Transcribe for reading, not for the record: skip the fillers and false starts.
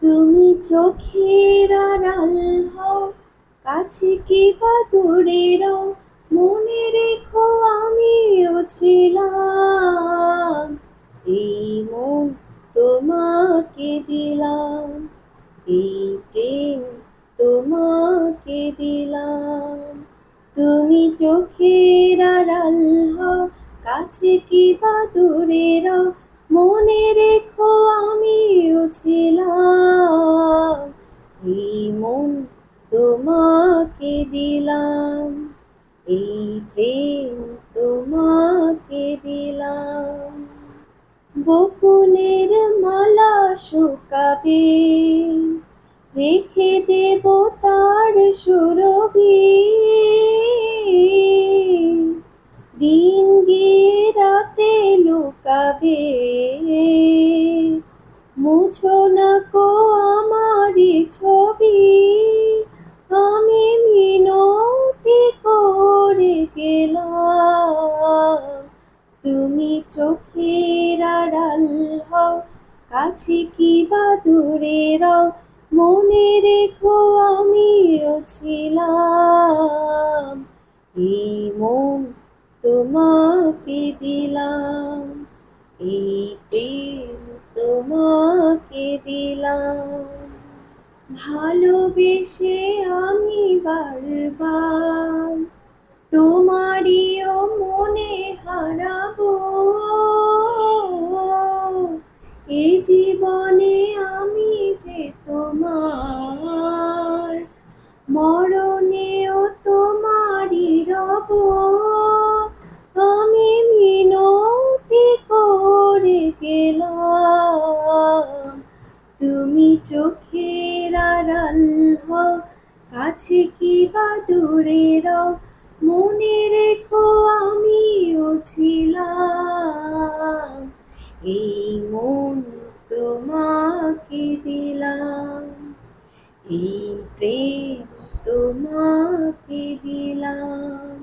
তুমি চোখের আড়াল হও, কাছে কি বা দূরে রও, মনে রেখো আমিও ছিলাম। এই মন তোমাকে দিলাম, এই প্রেম তোমাকে দিলাম। তুমি চোখের আড়াল হও, কাছে কি বা দূরে রও, মনে রেখো আমিও ছিলাম। এই মন তোমাকে দিলাম, এই প্রেম তোমাকে দিলাম। বকুলের মালা শুকাবে, রেখে দেব তার সুরভি। দিন গিয়ে রাতে লুকাবে, মুছো না কো আমারি ছবি। আমি মিনতি করে গেলাম, তুমি চোখের আড়াল হও, কাছে কি বা দূরে রও, মনে রেখো আমিও ছিলাম। এই মন তোমাকে দিলাম, এই প্রেম তোমাকে দিলাম। ভালোবেসে আমি বারবার তোমারিও মনে হারাবো। এ জীবনে আমি যে তোমার, মরণেও তোমারই রব। আমি মিনতি করে গেলাম, তুমি চোখের আড়াল হও, কাছে কি বা দূরে রও, মনে রেখো আমিও ছিলাম। এই মন তোমাকে দিলাম, এই প্রেম তোমাকে দিলাম।